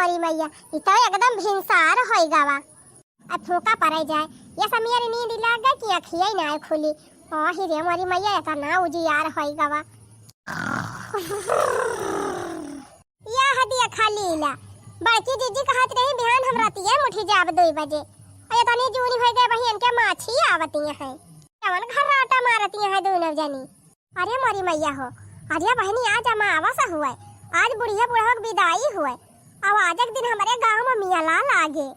मोरी मैया इतना एकदम भिनसार होई गावा। अब फूका पड़े जाए ये समीर नींद लग गई कि अखिया ही ना खुली। ओ ही रे मोरी मैया ऐसा ना उजियार होई गावा। या हदिया खाली ला बड़की जीजी कहत रही बिहान हम रातिया मुठी जाब 2 बजे। अरे तनी जूनी हो गए बहिन के माछी आवती है कवन घर आटा मारती है दोनों जनी। अरे मोरी मैया हो अरे बहनी आज अमावस हुआ आज बुढ़िया बुढ़ा की विदाई हुआ। अब आज एक दिन हमारे गांव में मियाला लागे।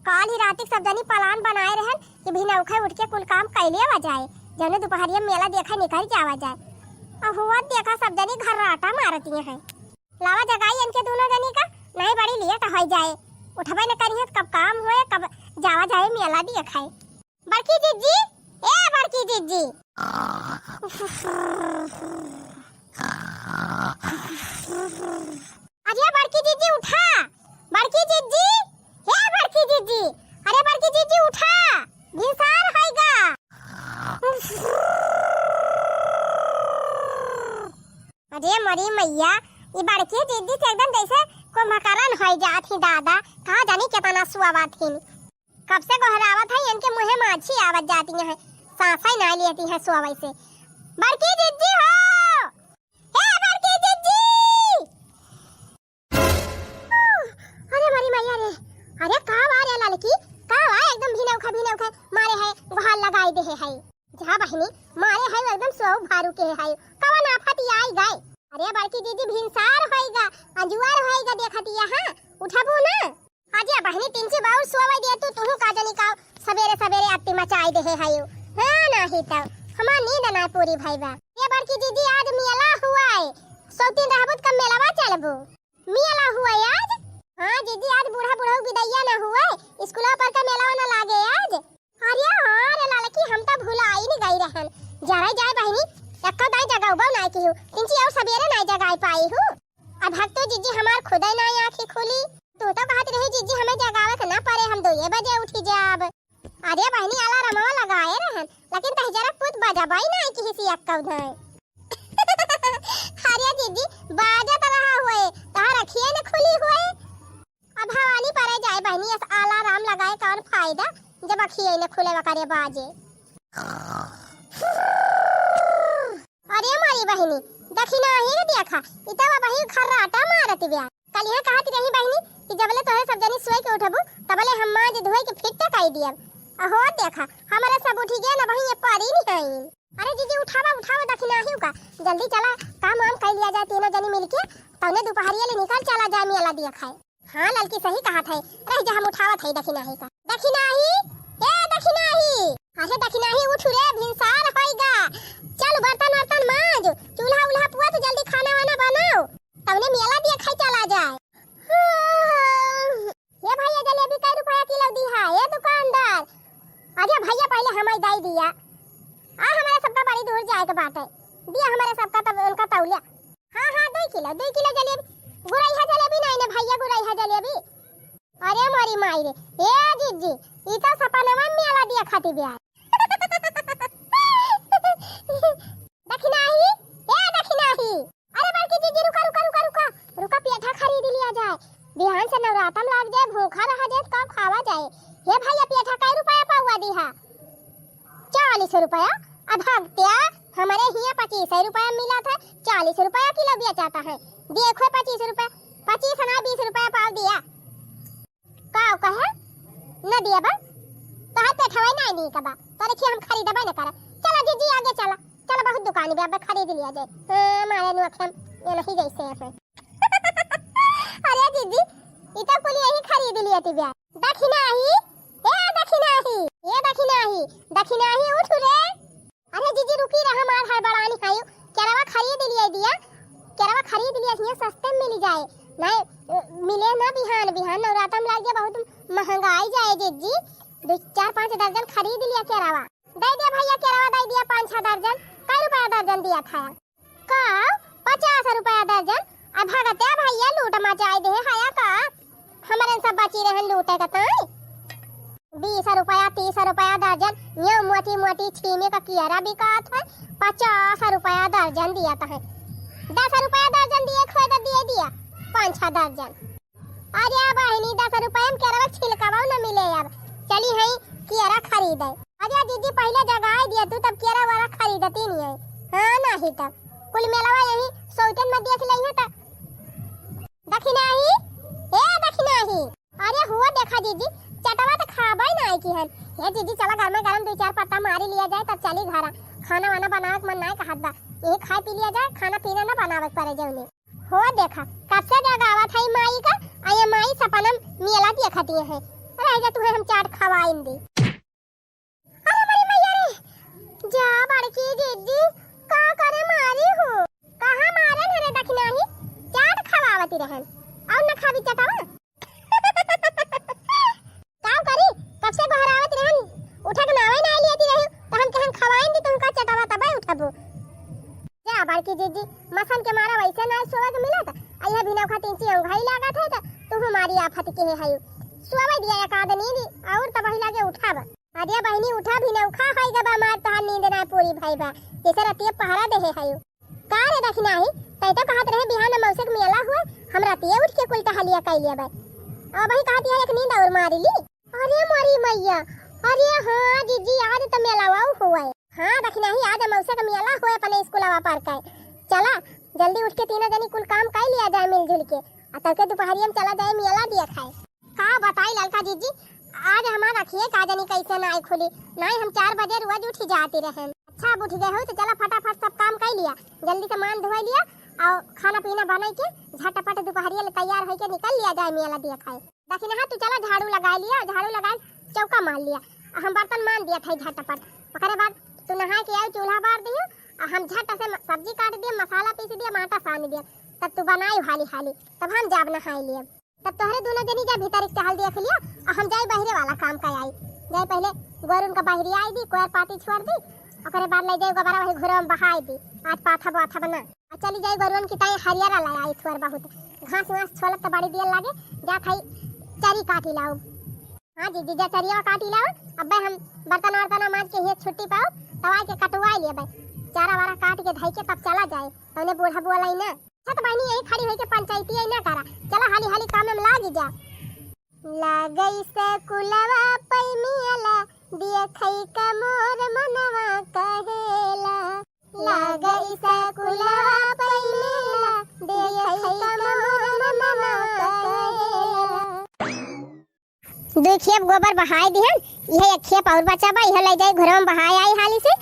काल ही रात सब जनी प्लान बनाए रहे कि भिनौखे उठ के कुल काम कैले आ जाए जने दोपहरिया मेला देखा निकल जावा जाए। अब हुआ देखा सब जनी घर आटा मारती है। लावा जगाई इनके दोनों जनी का नहीं बड़ी लिए तो हो जाए उठबे न करिए कब काम हुए कब जावा जाए मेला देखाए। बड़की जीजी ए बड़की जीजी अरे बड़की जीजी उठा बड़की जीजी हे बड़की जीजी अरे बड़की जीजी उठा भिनसार होएगा। अरे मरी मैया ये बड़की जीजी से एकदम जैसे कुंभकर्ण हो जात ही दादा कहा जानी कितना सुआवत थी। कब से गोहरावत है इनके मुंह माछी आवत जाती है सांसा ही ना लेती है सुआवै से। बड़की जीजी हो हे बड़की जीजी अरे मरी मैया रे अरे का वारे लड़की का वा एकदम भिनौखा मारे है गुहाल लगाई दे है जा बहनी मारे है एकदम सो भारू के है कवन आफत आई गए। अरे बड़की दीदी भिनसार होएगा अंजुआर होएगा देखती है उठबू ना आजे बहनी तीन से बाउर सोवे दे तू का जनी का सवेरे आत्ती मचाई दे है हां नहीं तो हमार नींद ना पूरी भाईबा। ये बड़की दीदी आज मेला हुआ है 100 दिन रहबत का मेलावा चलबू मेला हुआ है आज। हां दीदी आज बूढ़ा विदैया ना हुआ है स्कूल पर का मेला ना लागे आज। अरे हां रे लड़की हम तो भूला ही नहीं गई रहन जरा जाए बहनी एक्का दाई जगह उबा ना की हूं तिनची और सवेरे ना जगह पाई हूं। अब हक तो जीजी हमार खुदा ना आंखें खुली तू तो कहत रही जीजी हमें जगावे ना पारे हम 2 बजे उठी जाब। अरे बहनी अलार्म लगाए रहन लेकिन तह जरा पुत बजाबाई ना कि हिसी अक्का उधर। अरे जीजी बाजत रहा हुए तार रखिए न खुली हुए। अब हवानी परे जाए बहनी इस अलार्म लगाए कौन फायदा जब अखिए न खुले वकरे बाजे। अरे मारी बहनी दखिना ही न देखा इतवा बही खर्राटा मारत बिया कल यहां कहत रही बहनी कि जबले तोहे सब जनी सोए के उठबू तबले हम माज धोए के फिट काई दियब। अहो देखा हमारे सब उठी गए ना बही ये पारी नहीं आई। अरे जीजी उठावा दखिना ही का जल्दी चला काम कर लिया जाए तीनों जनी मिलके तौने दोपहरिया ले निकल चला जाए मेला दिया खाए। हां लड़की सही कहा था रह जा हम उठावत है दखिना ही का दखिना ही ए दखिना ही अरे दखिना ही उठ रे भिनसार होएगा चल बर्तन मांज चूल्हा उल्हा पुआ तो जल्दी खाना वाना बनाओ तौने मेला दिया खाए चला जाए। ये भैया जलेबी कै रुपया किलो दी है ये दुकानदार। अरे भैया पहले हमें दे दिया आ हमारे सबका बड़ी दूर जाए के बात है दिया हमारे सबका तब उनका तौलिया। हां 2 किलो जलेबी गुराई है जलेबी नहीं ने भैया गुराई है जलेबी। अरे मारी माई रे ए जीजी ई तो सपनवा मेला दिया खाती बिया। दखिना ही अरे बड़की जीजी रुका पेठा खरीद लिया जाए बिहान से नवरातम लाग जाए भूखा रहा जाए कब खावा जाए। ये भैया पेठा कै रुपया पावा दी है 40 रुपया। अब हफ्त्या हमारे हिया 25 रुपया मिला था 40 रुपया किलो बेचाता है देखो 25 रुपया 25 ना 20 रुपया पाव दिया का कहे न दिया बा तो हाथ पेठा नहीं दी कबा तो देखिए हम खरीदबा न करा। चला जीजी आगे चला बहुत दुकान पे अब खरीद लिया जाए मारे नु अखम ये नहीं जैसे है। अरे जीजी इता कुल यही खरीद लिया थी ब्याह। दखिना ही उठ रे। अरे जीजी रुकी रहा मार है बड़ानी खायो केरवा खरीद लिया हिया सस्ते में मिल जाए नहीं मिले ना बिहान नवरातम लाग जाए बहुत महंगाई जाए जीजी 2-4-5 दर्जन खरीद लिया केरवा दे दिया भैया केरवा दे दिया 5-6 दर्जन कै रुपया दर्जन दिया था का 50 रुपया दर्जन। अब भगते भैया लूट मचाई दे हाया का हमारे सब बची रहन लूटे का तई 20 रुपया 30 रुपया दर्जन ये मोटी छीने का कियारा बिकात है 50 रुपया दर्जन दिया था 10 रुपया दर्जन दिए खोए तो दिए दिया 5-6 दर्जन। अरे बहनी 10 रुपया में केरा छिलकावा न मिले अब। चली है केरा खरीदे। अरे दीदी पहले जगह दिया तू तब केरा वाला खरीदती नहीं है। हां नहीं तब कुल मेलावा यही सौतन में देख लई है त दखिनाही ए दखिनाही। अरे हुआ देखा दीदी चटवा तो खाबई नहीं की हन। हे दीदी चला घर में गरम 2-4 पत्ता मारी लिया जाए तब चली घर। खाना वाना बनावे मन नहीं कहत बा। यही खा पी लिया जाए खाना पीना ना बनावे पड़े जौने। हो देखा कब से जगावत है माई का आया माई सपनम मेला देखती है। अरे जा तुम्हें हम चाट खवाइन दी। अरे मेरी मैया रे जा बड़की दीदी का करे मारी हो। कहां मारन रे दखिनाही चाट खवावती रहन और न खाबी चटावा। काम करी कब से बहरावत रहन उठा के नावे ना लियाती रही त हम कहन खवाइन दी तुमका चटावा तबे उठबो। जा बड़की दीदी मसन के मारा वैसे ना सोवे के मिला था। आइया बिना खाती ची अंगाई लागत है त तू हमारी आफत के है सोवे दिया एक आदमी दी और तब ही लागे उठावा। अरे बहनी उठा भी ना उठा है गबा मार तहार नींद ना पूरी भाई बा जैसे रातिए पहरा दे है का रे दखिनाही तै तो कहत रहे बिहान मौसे के मेला हुआ हम रातिए उठ के कुल टहलिया कई लिया बा। अब ही कहती है एक नींद और मारी ली। अरे मोरी मैया अरे हां दीदी आज तो मेला हुआ है। हां दखिनाही आज मौसे का मेला होए अपने स्कूलवा पर का चला जल्दी उठ के तीनों जनी कुल काम कर लिया जाए मिलजुल के आ तब के दोपहरिया में चला जाए मेला दिया खाए। का बताई ललका दीदी आज हमारा रखिए का जानी कैसे ना आई खुली नहीं हम 4 बजे रोज उठ जाती रहे। अच्छा अब उठ गए हो तो चला फटाफट सब काम कर लिया जल्दी से मान धोई लिया और खाना पीना बना के झटपट दोपहरिया में तैयार होके निकल लिया जाए मेला दिया खाए। देखिए ना तू चला झाड़ू लगा लिया झाड़ू लगा चौका मार लिया हम बर्तन मान दिया था झटपट। ओकरे बाद तू नहा के आए चूल्हा बार दियो और हम झट से सब्जी काट दिया मसाला पीस दिया आटा सान दिया तब तू बनाई हाली हाली तब हम जाब नहाई लिए तब तोहरे दोनों जनी जा भीतर टहल देख लिया और हम जाई बहरे वाला काम का आई जाए पहले गोरुन का बहरी आई दी कोयर पाती छोड़ दी ओकरे बाद ले जाई गोबरा वही घुरम बहाई दी आज पाथा बाथा बना और चली जाई गोरुन की ताई हरियारा ला आई थोर बहुत घास वास छोलत तो बड़ी देर लागे जा खाई चरी काटी लाओ। हां दीदी जा चरिया काटी लाओ अब हम बर्तन वर्तन मांज के हे छुट्टी पाओ तवाई के कटवाई ले भाई चारा वारा काट के धई के तब चला जाए तने बूढ़ा बुआ लाई ना छत बहनी यही खड़ी होई के पंचायती आई ना करा चला हाली हाली काम में लाग जा। लागई से कुलवा पैमियाला दिया खई का मोर मनवा कहेला लागई से कुलवा पैमियाला दिया खई का मोर मनवा कहेला। देखिए गोबर बहाई दिहन यह एक खेप और बचा बा यह ले जाई घर में बहाई आई हाली से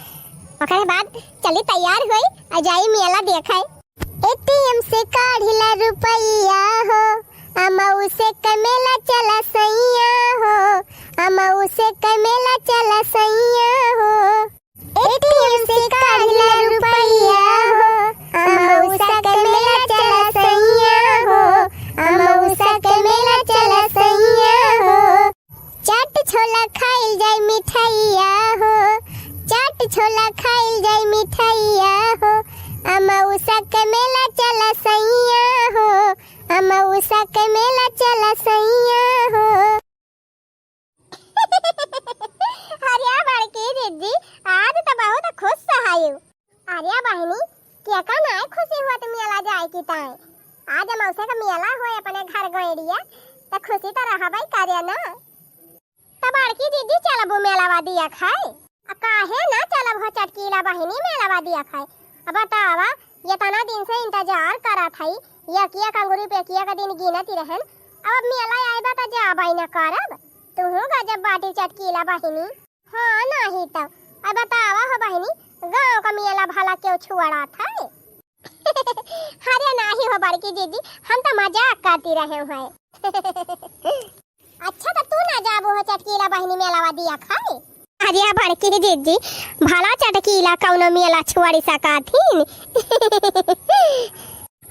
ओकरे बाद चली तैयार होई आ जाई मेला देखाई। एटीएम से काढ़िला रुपैया हो अमऊ से कमेला चला सैया हो अमऊ से कमेला चला सैया हो। एटीएम से काढ़िला रुपैया हो अमऊ से कमेला चला सैया हो अमऊ से कमेला चला सैया हो। चाट छोला खाइल जाए मिठाइया हो चाट छोला खाइल जाए मिठाइया हो अमऊसा के मेला चला सैया हो अमऊसा के मेला चला सैया हो। अरे बड़की दीदी आज तो बहुत खुश सहायु। अरे बहनी क्या का ना खुशी हुआ तो मेला जाए की ताई आज अमऊसा का मेला होए अपने घर गएड़िया तो खुशी तो रहा भाई कार्य ना तो बड़की दीदी चलबो मेलावा दिया खाए काहे ना चलब हो चटकीला बहनी मेलावा दिया खाए। अब बतावा ये तना दिन से इंतजार करा थई या किया कंगूरी पे किया का दिन गिनती रहन अब मेला आइबा त जाबई न करब तू गजब बाटी चटकीला बहनी। हां नाही तब अब बतावा हो बहनी गांव का मेला भला क्यों छुड़ा था। अरे नाही हो बड़की दीदी हम तो मजाक करती रहे हैं। अच्छा तो तू ना जाबो हो चटकीला बहनी मेलावा दिया खाए। अरे बड़की दीदी भला चटकीला कौनो मेला छुड़ी सकाथीन।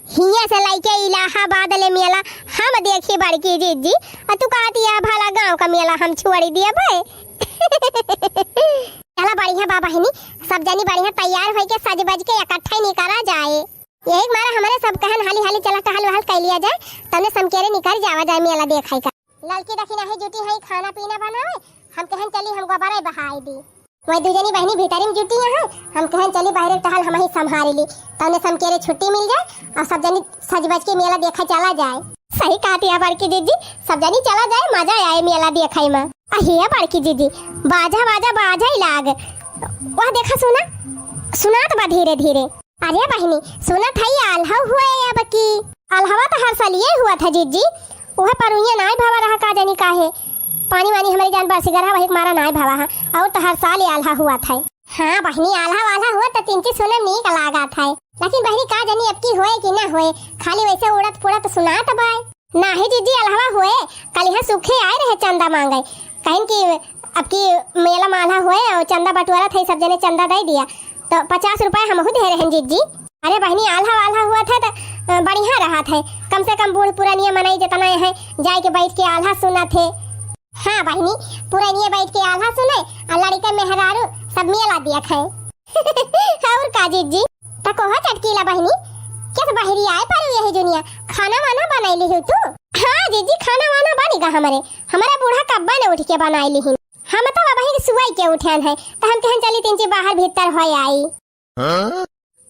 हिया से लाइके इलाहाबाद ले मेला हम देखी बड़की दीदी और तू कहती है भला गांव का मेला हम छुड़ी दिए भाई। चला बढ़िया बा बहनी सब जनी बढ़िया तैयार होई के सज बज के इकट्ठा निकला जाए यही मारा हमारे सब कहन हाली हाली चला टहल वहल कर लिया जाए तने समकेरे निकल जावा जाए मेला देखाई का। लड़की दखी नहीं जुटी है खाना पीना बनावे हम कहन चली हम गोबरे बहाई दी वही दूजनी बहनी भीतरी में जुटी है हम कहन चली बाहर टहल हम ही संभाल ली तने समकेरे छुट्टी मिल जाए और सब जनी सज बज के मेला देखा चला जाए। सही कहती है बड़की दीदी, सब जनी चला जाए मजा आए मेला देखाई में। अहिया बड़की दीदी बाजा बाजा बाजा ही लाग, वह देखा सुनात बा धीरे धीरे। अरे बहनी सुना था ये आल्हा हुआ है अब की, आल्हावा तो हर साल ये हुआ था जीजी, वह पर ये नाय भावा रहा का जानी काहे, पानी वानी हमारी जान बरसी गरा वही मारा नाय भावा है, और तो हर साल ये आल्हा हुआ था। हाँ बहनी आल्हा वाला हुआ तो तीन चीज सुने नीक लागा था, लेकिन बहनी का जानी अब की होए कि ना होए, खाली वैसे उड़त पुड़त सुनात बाय। ना ही जीजी आल्हा हुए, कल यहाँ सूखे आए रहे चंदा मांगे, कहीं कि अब की मेला माला हुए और चंदा बटवारा था, सब जने चंदा दे दिया तो 50 रुपए हम दे रहे हैं जीजी। अरे बहनी आल्हा वाला हुआ था तो बढ़िया रहा था, कम से कम बूढ़ पुरानिया मनाई जितना है जाए के बैठ के आल्हा सुना थे। हाँ बहनी पुरानिया बैठ के आल्हा सुने और लड़का मेहरारू सब मेला दिया थे। और का जीजी तो कोहा चटकीला बहनी क्या बाहरी आए पर यही दुनिया खाना वाना बनाई ली तू? हाँ जीजी खाना वाना बनेगा हमारा बूढ़ा कब्बा ने उठ के बनाई ली, हम तो वही सुवाई के उठन है तो हम कहन चली तीन बाहर भीतर हो आई।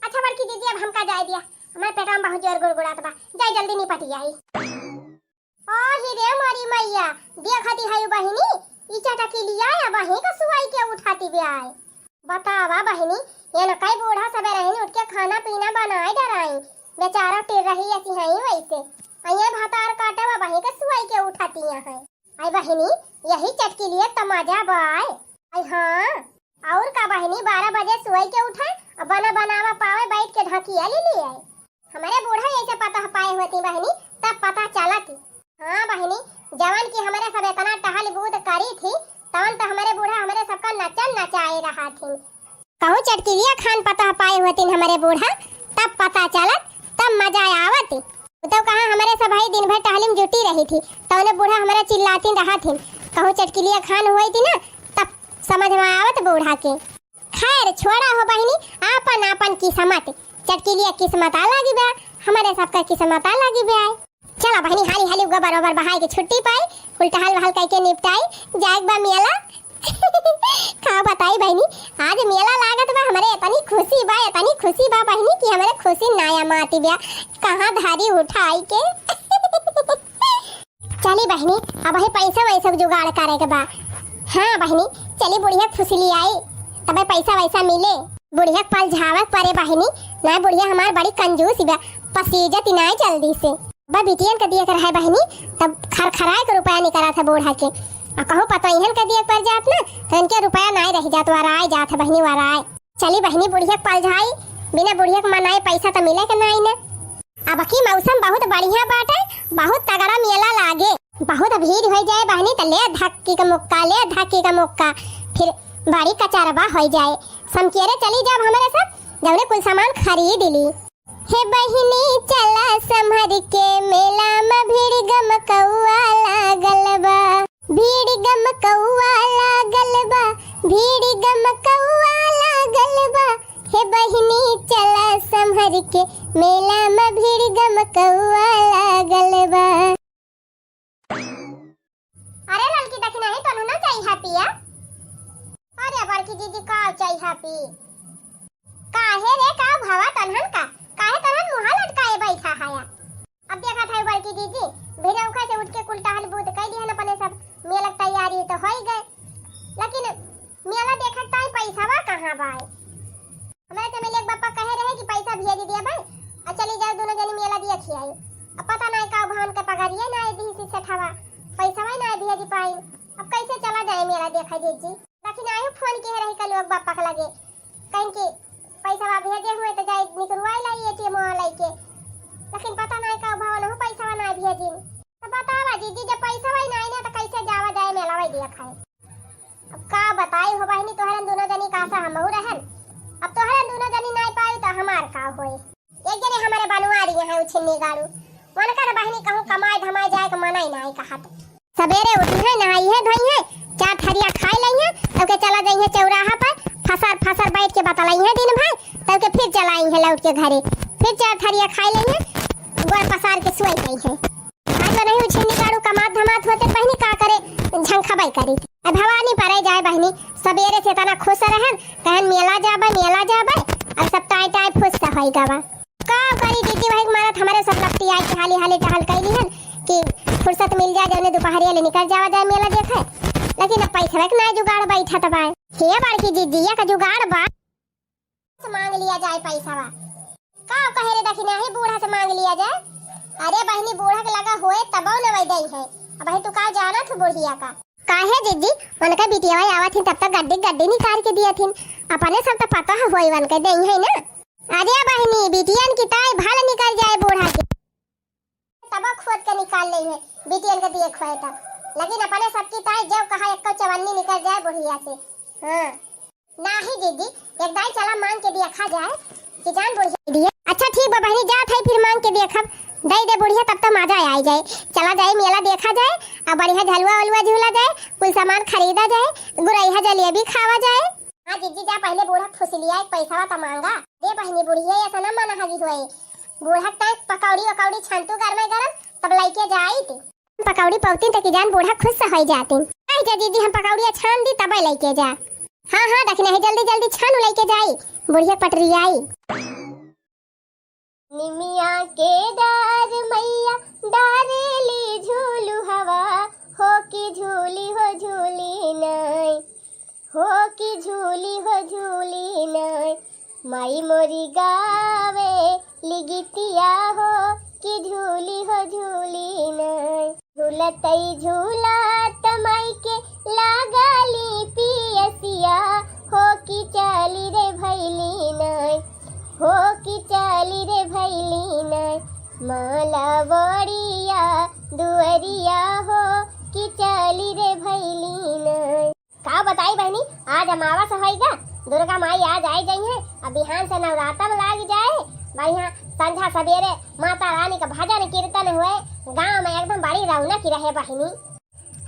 अच्छा बड़की दीदी अब हमका जाए दिया, हमारे पेट में बहुत जोर गुड़गुड़ात बा, जाए जल्दी निपटी आई। ओ हीरे मारी मैया देखती है बहनी ई चटकी लिया या वही का सुवाई के उठाती भी आए। बतावा बहनी ये न कई बूढ़ा सबे रहनी उठ के खाना पीना बनाए डराई, बेचारा टिर रही ऐसी है वैसे अये भातार काटे वा वही का सुवाई के उठाती है। आई बहनी यही चटकी लिए तमाजा बाय। आई हाँ और का बहनी 12 बजे सुवाई के उठे और बना बनावा पावे बैठ के ढकिया ले लिए आए। हमारे बूढ़ा ऐसे पता पाए होती बहनी तब पता चला थी। हाँ बहनी जवान की हमारे सब इतना टहल बूद करी थी तवन तो हमारे बूढ़ा हमारे सबका नचन नचाए रहा थी। कहूँ चटकी लिया खान पता पाए होती हमारे बूढ़ा तब पता चला, तब मजा आवती। तो कहा हमारे सब भाई दिन भर टहली में जुटी रही थी तो उन्हें बूढ़ा हमारा चिल्लाती रहा थी, कहूँ चटकिलिया खान हुई थी ना तब समझ में आवत बूढ़ा के। खैर छोड़ा हो बहनी आपन आपन किस्मत, चटकिलिया किस्मत अलग बा, हमारे सबका किस्मत अलग बा। चला बहनी हाली हाली बराबर बहाई के छुट्टी पाई, उल्टा हल वहल कह के निपटाई जाए बा मेला। का बताई बहनी आज मेला लागत बा, हमारे इतनी खुशी बा बहनी कि हमारे खुशी नाया माती बा कहाँ धारी उठाई के। चली बहनी अब है पैसा वैसा जुगाड़ करे के बा। हाँ बहनी चली बुढ़िया खुशी ली आई तब पैसा वैसा मिले, बुढ़िया पल झावक परे बहनी ना, बुढ़िया हमार बड़ी कंजूस बा, पसीजत ना जल्दी से बा बिटियन का दिया कर है बहनी तब खरखराए के रुपया निकला था बूढ़ा के, और कहूँ पता इहन का दिया पर जात ना तो इनके रुपया ना रह जात वाराए जात है बहनी वाराए। चली बहनी बुढ़िया पल झाई बिना बुढ़िया के मनाए पैसा तो मिले के नहीं ना। अब की मौसम बहुत बढ़िया बाटे, बहुत तगड़ा मेला लागे, बहुत भीड़ हो जाए बहनी तो ले धक्की का मुक्का फिर बड़ी कचरबा हो जाए। समकेरे चली जब हमारे सब जब कुल सामान खरीद ली। हे बहिनी चला संभर के मेला में भीड़ गम कौआ लागल बा, भीड़ गम कौआ लागल बा, भीड़ गम कौआ लागल बा। हे बहिनी चला संभर के मेला में भीड़ गम कौआ लागल बा। अरे लड़की दखना है तनु ना चाहिए हैप्पी या? अरे बड़की दीदी का चाहिए हैप्पी काहे रे का भावा तनहन का काहे तनहन मुहा लटकाए बैठा हाया। अब देखा था बड़की दीदी बिना उखा से उठ के कुल टहल बूद कई दिहन अपने सब मेला तैयारी तो हो गए, लेकिन मेला देखत ताई पैसा बा कहां बा? हमारे तो मेले बापा कहे रहे कि पैसा भेज दिया भाई और चली जाओ दोनों जने मेला दिया खियाई। अब पता नहीं का भान के पगारिए ना दी से ठवा पैसा भाई ना भेज पाई, अब कैसे चला जाए मेला देखा जीजी। लेकिन आयो फोन के रही का लोग बापा के लगे कहीं कि पैसा बा भेजे हुए तो जाए निकलवाई लाई एटीएम वाला के, लेकिन पता नहीं का भाव ना पैसा ना भेजिन। तो बतावा जीजी जब पैसा भाई नहीं ना तो कैसे जावा जाए मेला भाई देखा है। अब का बताई हो बहनी तोहरन दोनों जनी कासा हमहु रहन, अब तोहरन दोनों जनी नहीं पाई तो हमार का होई। एक जने हमारे बनवा रही है उछिन्नी गाड़ू मन कर बहनी कहूं कमाए धमाए जाए के मनाई नहीं कहा तो सवेरे उठी है नहाई है धोई है चार थरिया खाई लई है तब के चला जाई है चौराहा पर फसर बैठ के बतलाई है दिन भर तब के फिर चलाई है लौट के घरे फिर चार थरिया खाई लई है गोड़ पसार के सोई गई है। आज नहीं उछिन्नी गाड़ू कमात धमात होते बहनी का करे झंखबाई करी भवानी परे जाए बहनी सवेरे से तना खुश रहन कहन मेला जाबे और सब टाई फुस होई गावा का करी दीदी भाई मारत हमारे सब लगती आई हाली हाली टहल कैली हन कि फुर्सत मिल जाए जौने दोपहरिया ले निकल जावा जाए मेला देखे, लेकिन अब पैसा के ना जुगाड़ बैठा तब आए हे बड़की जीजिया का जुगाड़ बा मांग लिया जाए पैसा बा का कहे रे दखिना ही बूढ़ा से मांग लिया जाए। अरे बहनी बूढ़ा के लगा होए तब न वही दई है। अब भाई तू का जाना तू बुढ़िया का काहे जीजी उनका बिटिया भाई आवा थी तब तक गड्डी गड्डी निकाल के दिया थी अपने सब तो पता है होई वन के दई है ना। अरे बहनी बिटियन की ताई भाल निकल जाए बूढ़ा के तब खोद के निकाल ले है बिटियन के दिए खोए तब, लेकिन अपने सबकी ताई जब कहा एक चवन्नी निकल जाए बुढ़िया से। हां नाही जीजी एक दाई चला मांग के दिया खा जाए कि जान बुढ़िया दिए। अच्छा ठीक बा बहनी जा थे फिर मांग के देखब दे दे बुढ़िया तब तो मजा आ जाए चला जाए मेला देखा जाए अब बढ़िया झलुआ वलुआ झूला जाए कुल सामान खरीदा जाए गुरैया जलेबी खावा जाए। हाँ जीजी जा पहले बूढ़ा खुश लिया पैसा तो मांगा दे बहनी बुढ़िया ऐसा ना माना हाजी हुए बूढ़ा तक पकौड़ी वकौड़ी छानतू गरम गरम तब लेके जाई थी पकौड़ी पौती तक जान बूढ़ा खुश हो जाती जा दीदी हम पकौड़िया छान दी तब लेके जा। हाँ हाँ देखना है जल्दी जल्दी छान लेके जाई बुढ़िया पटरी आई। निमिया के डार मैया डारेली झूलू हवा हो कि झूली हो झूली नहीं हो कि झूली हो झूली नहीं माई मोरी गावे लिगितिया हो कि झूली हो झूली नहीं झूलतई झूला तमाई के लागली पियसिया हो कि चाली रे भैली नहीं हो कि चाली रे भैली नहीं माला बड़िया दुअरिया हो कि चाली रे भैली नहीं। का बताई बहनी आज अमावस होएगा दुर्गा माई आज आई गई है अब बिहान से नवरात्र लाग जाए बढ़िया संध्या सवेरे माता रानी का भजन कीर्तन हुए गांव में एकदम बड़ी रौनक रहे बहनी।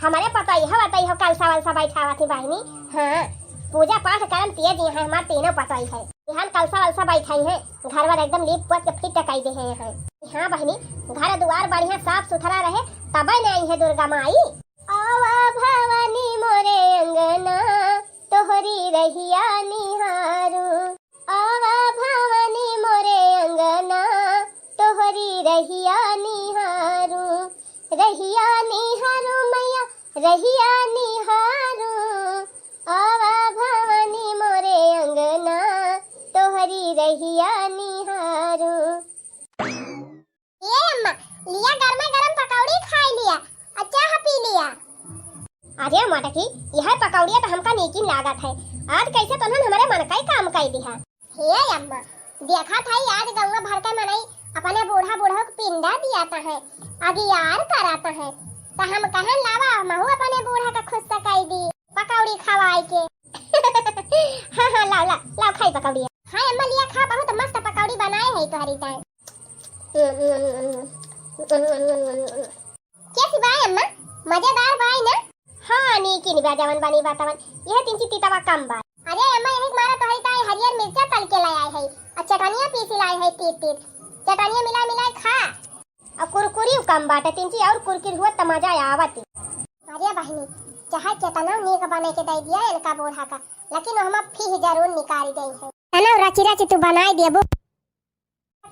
हमारे पता ही हो कलसा वलसा बैठा थी बहनी। हाँ पूजा पाठ करम तेज यहाँ हमारे तीनों पता ही है हम कलसा वलसा बैठाई है घर वर एकदम लीप पोत के फिट टकाई दे हैं। हाँ बहनी घर द्वार बढ़िया साफ सुथरा रहे तब न आई है दुर्गा माई। आवा भवानी मोरे अंगना तोहरी रहिया निहारू आवा भवानी मोरे अंगना तोहरी रहिया निहारू मैया रहिया निहारू आवा भवानी मोरे अंगना तोहरी रहिया निहारू। ये अम्मा लिया गरमा गरम पकौड़ी खा लिया अच्छा है पी लिया। अरे मटकी यह पकौड़िया तो हमका नीकिन लागत है आज कैसे तुमने हमारे मन का ही काम कर दिया। हे अम्मा देखा था आज गंगा भर के मनाई अपने बूढ़ा बूढ़ा को पिंडा दिया है आगे यार कराता है तो हम कहन लावा महू अपने बूढ़ा का खुश सकाई दी पकौड़ी खवाई के। हाँ हाँ लाओ लाओ लाओ खाई पकौड़ी। हाँ अम्मा लिया खा बहुत मस्त पकौड़ी बनाए है तुम्हारी टाइम। कैसी बाय अम्मा मजेदार बाय ना। हाँ नीकिन बाजावन बनी बातावन यह तीन ची तीतावा कम बात। अरे अम्मा यही मारा तुम्हारी टाइम हरियर मिर्चा तल के लाया है और चटनिया पीसी लाई है तीत तीत चटनिया मिला मिला खा अब कुरकुरी कम बाटे तीन ची और कुरकुरी हुआ त मजा आवती। अरे बहनी चाहे कितना नीक बने के दे दिया इनका बूढ़ा का लेकिन हम फिर जरूर निकाल दे है ना रची रची तू बनाई देबो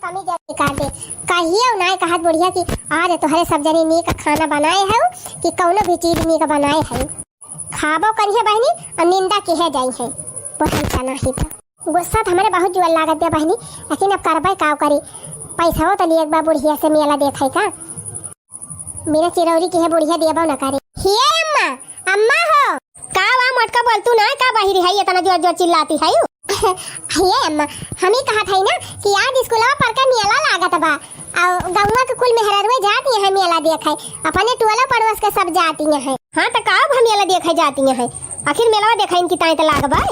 कमी जरूर निकाल दे कहिए नहीं कहत बुढ़िया कि आज तोहरे सब जने नीक खाना बनाए है कि कौनो भी चीज नीक बनाए है खाबो करिए बहनी और निंदा की है जाई है बहुत चना ही तो गुस्सा तो हमारे बहुत जुआ लागत दे बहनी लेकिन अब करबे काव करी पैसा हो तो लिए एक बार बुढ़िया से मेला देखे का मेरा चिरौरी की है बुढ़िया देबो न करे। हे अम्मा अम्मा हो का वा मटका बोल तू ना का बाहिर है इतना जोर जोर चिल्लाती है। हे अम्मा हम ही कहा था ना कि आज स्कूलवा पर का मेला लागत बा और गौवा के कुल मेहररुए जाती है मेला देखे अपने टोला पड़ोस के सब जाती है। हाँ तो का हम मेला देखे जाती है आखिर मेला देखे इनकी ताई तो लागबा।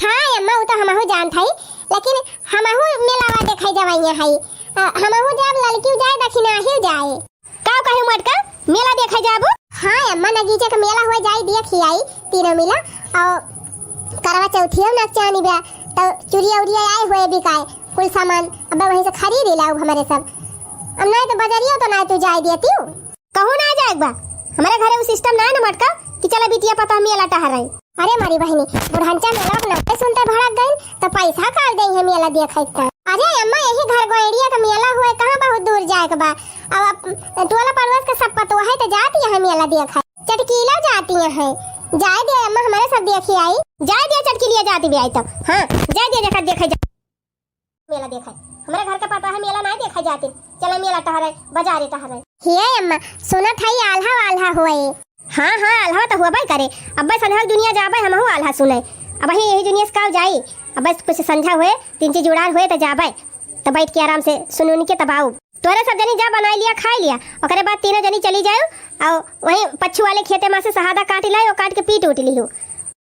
हाँ अम्मा वो तो हमहु जानत है लेकिन हमहु मेलावा देखे जवाइया है हमहु जब लड़की जाए दक्षिणा ही जाए का कहे मटका मेला देखे जाबो। हाँ अम्मा नगीचे का मेला हुआ जाए देखी आई तीनों मिला और करवा चौथियों नचानी बा तो चूड़िया उड़िया आए हुए बिकाए कुल सामान अब वहीं से खरीद लाओ हमारे सब अब नहीं तो बजरियो तो ना तू जाए देती हूँ कहूँ ना जाए बा हमारे घरे वो सिस्टम ना मटका कि चला बिटिया पता मेला टहराई। अरे मारी बहनी बुढ़ांचा मेला न सुनते भड़क गई तो पैसा काट देंगे मेला देखे अरे अम्मा यही घर गोइडिया का मेला हुआ है, कहाँ बहुत दूर जाए के बा। अब टोला पड़ोस के सब पतो है तो जाती है मेला देखा, चटकीला जाती है। जाए दे अम्मा, हमारे सब देखी आई। जाए दे चटकीलिया जाती भी आई तो। हाँ जाए दे, देखा मेला देखा। हमारे घर का पता है मेला नहीं देखा जाती। चलो मेला टहरे बाजारे टहरे। हे अम्मा सुना था ये आल्हा वाल्हा हुए। हाँ हाँ आल्हा तो हुआ भाई करे। अब बस संध्या दुनिया जाबे हम हो आल्हा सुने। अब यही दुनिया से का जाई। अब बस कुछ संध्या हुए, तीन चीज जुड़ार हुए तो जाबे, तो बैठ के आराम से सुन के तब आओ। तोरे सब जनी जा बना लिया खा लिया, ओकरे बाद तीनों जनी चली जाओ और वही पच्छू वाले खेते में से शहादा काट लाए और काट के पीट उठ लियो।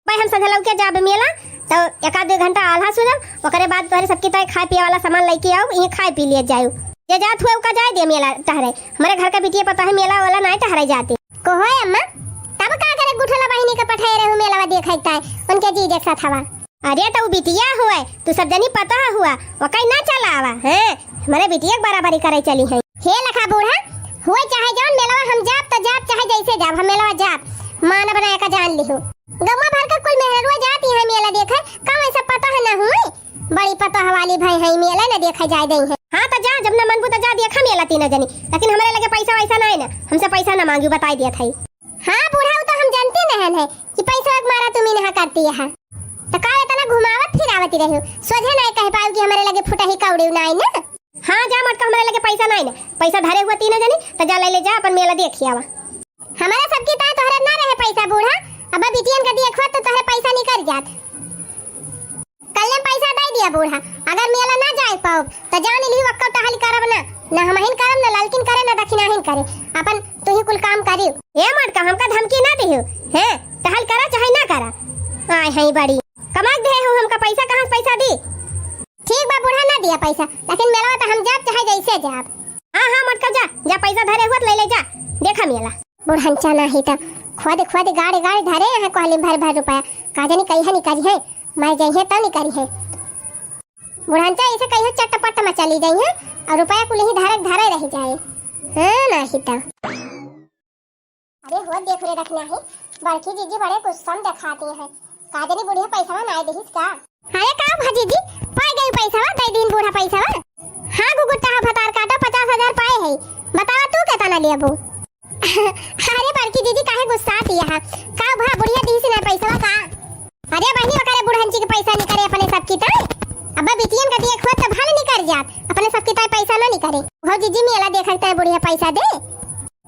भाई हम संध्या लौके जाबे मेला तो एक आध 2 घंटा आल्हा सुनब, ओकरे बाद तोरे सबकी तय खाए पिए वाला सामान लेके आओ, ये खाए पी लिए जाओ। जे जात हुए उका जाए दे मेला टहरे। हमारे घर का बिटिया पता है मेला वाला नहीं टहरे जाते। को है अम्मा तब का करे गुठला बहिनी का पठाए रहू मेला देखता है उनके जी एक साथ हवा। अरे तो बिटिया हुए तू सब जनी पता हुआ वो कहीं ना चला आवा है। हमारे बिटिया बराबरी करे चली है। हे लखा बूढ़ा हुए चाहे जान मेला हम जाब तो जाब, चाहे जैसे जाब हम मेला जाब, मान बनाए का जान लिहो। गम्मा भर का कुल मेहरुआ जाती है मेला देखे, कम ऐसा पता है ना हुई। बड़ी पता वाली भाई है मेला ना देखा जाए दई है। हाँ तो जा, जब ना मनबू तो जा देखा मेला तीनों जनी, लेकिन हमारे लगे पैसा वैसा नहीं ना, हमसे पैसा ना मांगी बताई दिया था। हाँ बूढ़ा तो हम जानते नहीं है कि पैसा मारा तुम्हें नहीं करती है तो का इतना घुमावत फिरावती रहो। सोझे नहीं कह पाओ कि हमारे लगे फुटा ही कौड़ी नहीं ना। हाँ जा मत, हमारे लगे पैसा नहीं ना, पैसा धरे हुआ तीनों जनी तो जा ले जा अपन मेला देखिए आवा। हमारे सबकी ता तोहरे ना रहे पैसा बूढ़ा, अब बिटियन का देखो तो तोहरे पैसा निकल जात। कल ने पैसा दे दिया बूढ़ा, अगर मेला ना जाए पाओ तो जान लियो अक्का टहल करब ना हमहिन करब ना ललकिन करे ना दक्षिणाहिन करे, अपन तू ही कुल काम करियो। ए मत का हमका धमकी ना दियो हैं, टहल करा चाहे ना करा। आय है बड़ी कमाक दे हो, हमका पैसा कहां से पैसा दी। ठीक बा बूढ़ा ना दिया पैसा, लेकिन मेला तो हम जाब चाहे जैसे जाब। हां मत का जा पैसा धरे हुआ ले ले जा देखा मेला। बूढ़ा चना ही तो खुद गाड़ी धरे है कोहली भर रुपया का जानी कहीं नहीं करी है, मैं जइहे त नहीं करी है। बुढ़ांचा ऐसे कहीं चटपट में चली जाई है और रुपया कुल ही धरे रह जाए। हां ना ही तो अरे हो देख रे रखना है। बड़की जीजी बड़े कुछ सम दिखाती है, का जानी बुढ़िया पैसा ना देहिस का। अरे का भाजी जी पाई गई पैसा दे दिन बूढ़ा पैसा। हां गुगुट्टा फतार काटो 50,000 पाए है, बतावा तू कितना लेबू। अरे बड़की दीदी काहे गुस्सा आती है का भा बुढ़िया दी से ना पैसा का। अरे बहनी वकारे बुढ़ंची के पैसा नहीं करे अपने सब की ताई, अब बिटियन का देखो तो भाल नहीं कर जात, अपने सब की ताई पैसा ना नहीं करे। हो जीजी मेला देखता है बुढ़िया पैसा दे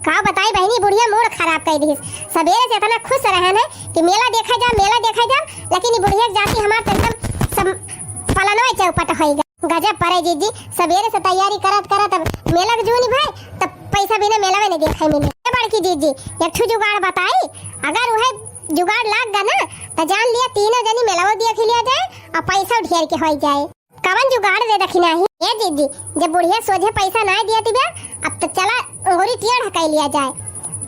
का बताई बहनी बुढ़िया मूड खराब कर दी। सवेरे से इतना खुश रहन है कि मेला देखा जा, लेकिन ये बुढ़िया जाती हमार तो एकदम सब पलनोय चौपट होइगा। गजब परे जीजी, सवेरे से तैयारी करत मेला के जूनी भाई तब पैसा बिना मेला में नहीं देखा मिले। बड़की जीजी एक ठो जुगाड़ बताई, अगर वह जुगाड़ लाग गा ना तो जान लिया तीनों जनी मेला देख लिया जाए और पैसा ढेर के हो जाए। कवन जुगाड़ दे दखिना ही ए दीदी, जब बुढ़िया सोझे पैसा ना दिया तिबे अब तो चला अंगूरी टिया ढकाई लिया जाए।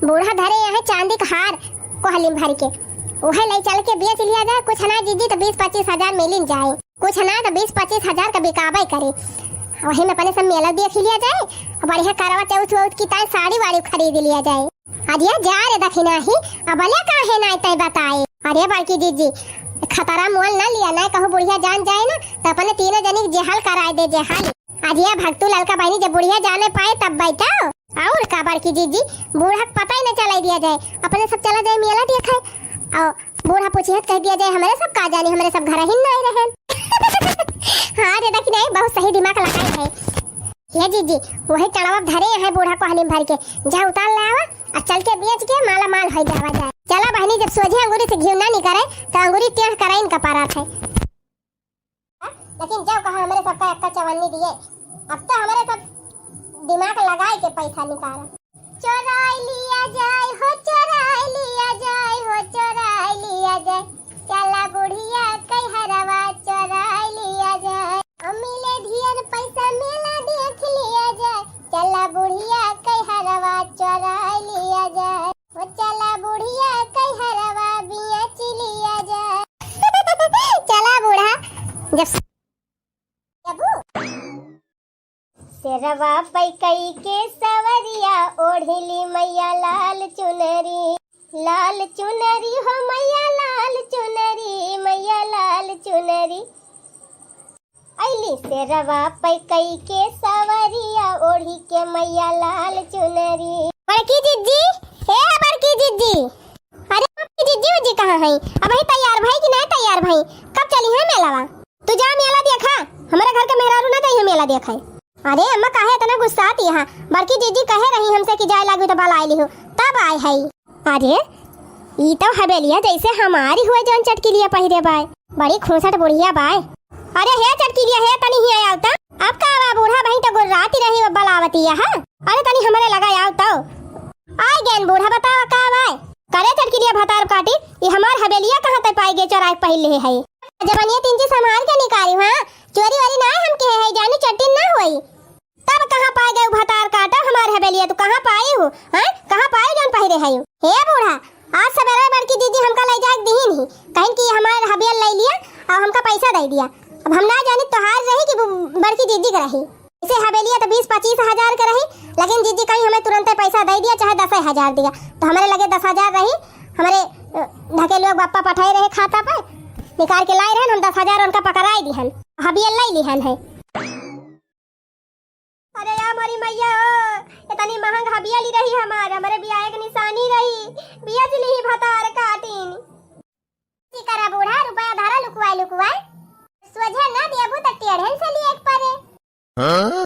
बूढ़ा धरे यहाँ चांदी का हार कोहली भर के वह ले चल के बेच लिया जाए। कुछ ना दीदी तो 20-25 हजार मिल जाए, कुछ ना तो 20-25 हजार का बिकाबा करे। वही में अपने सब मेला देख लिया जाए, बढ़िया करवा चौथ की ताई साड़ी वाड़ी खरीद लिया जाए। अरे जा रे दखिना ही अब अले काहे ना तय बताए। अरे बड़की दीदी खतरा मोल ना लिया ना, कहो बुढ़िया जान जाए ना तो अपने तीनों जनी जेहाल कराए दे जेहाल। अरे भक्तू ललका बहनी जब बुढ़िया जाने पाए तब बैठाओ और का बड़की दीदी बूढ़ा पता ही न चला दिया जाए, अपने सब चला जाए मेला देखे और बूढ़ा पूछियत कह दिया जाए हमारे सब का जाने, हमारे सब घर ही नहीं रहे। हाँ रे देखी नहीं बहुत सही दिमाग लगाए है ये जीजी। वही चढ़ावा धरे है बूढ़ा को हनीम भर के जा उतार लावा और चल के बेच के माला माल हो जावा जाए। चला बहनी जब सोझे अंगूरी से घी ना नहीं करे तो अंगूरी टेढ़ कराई इनका पारा थे। लेकिन जब कहा हमारे सबका एक्का चवन्नी दिए, अब तो हमारे सब दिमाग लगाए के पैसा निकाला। चोराई लिया जाए हो चोराई लिया जाए हो चोराई लिया जाए, चला बुढ़िया कई हरवा चोराई लिया जाए। अमीले ढेर पैसा मेला देख लिया जाए, चला बुढ़िया कई हरवा चोराई लिया जाए। वो चला बुढ़िया कई हरवा बेच लिया जाए। चला बूढ़ा जब सेरवा पैकई के सवरिया ओढ़ली मैया लाल चुनरी हो मैया लाल चुनरी मैया लाल चुनरी। अली शेरवा पे कई के सवरिया ओढ़ी के मैया लाल चुनरी। बड़की जिज्जी, हे बड़की जिज्जी, अरे बड़की जिज्जी उज्जी कहाँ है? अब ही तैयार भाई कि नहीं तैयार भाई? कब चली है मेलावा? तू जा मेला देखा, हमारे घर के मेहरारू ना जाइए मेला देखा। अरे अम्मा काहे इतना गुस्सा आती है? बड़की जीजी कहे रही हमसे कि जाए लागू तो बल आईली हो तब आए है। अरे ई तो हवेलिया जैसे हमारी हुए जौन चटकिलिया पहिरे बाय, बड़ी खूंसट बुढ़िया बाय। अरे हे चटकिलिया हे तनी ही आया तो अब का आवा बूढ़ा भाई तो गुर्राती रही बलावती है। अरे तनी हमारे लगा आओ तो आए गैन बूढ़ा बताओ का आवाय करे चटकिलिया भतार काटी। ये हमार हवेलिया कहां तक पाई गे चोराई पहले है जबनिया तीन चीज संभाल के निकाली। हां चोरी वाली ना हम के है जानी चट्टी ना हुई तब कहां पाए गए भतार काटा हमार हवेलिया? तू कहां पाई हो? हैं कहां पाए जौन पहिरे है? हे बूढ़ा आज सवेरे बड़की दीदी हमका ले जाके दी नहीं कहीं कि हमार हवेल ले लिया और हमका पैसा दे दिया। अब हम ना जानी तोहार रही कि बड़की दीदी का रही। इसे हवेलिया तो 20-25 हजार का रही, लेकिन दीदी कहीं हमें तुरंत पैसा दे दिया चाहे 10,000 दिया तो हमारे लगे 10,000 रही। हमारे ढके लोग बाप्पा पठाए रहे खाता पे निकाल के लाए रहे, हम 10,000 उनका पकड़ाई दी हन हवेल ले ली हन है। अरे यार हमारी मैया इतनी महंग हबिया ली रही हमारे बियाह की निशानी रही बिया से ली भतार काटीन। की करा बूढ़ा रुपया धारा लुकवाए सोझे ना देबू त टेढ़न से लिए एक परे।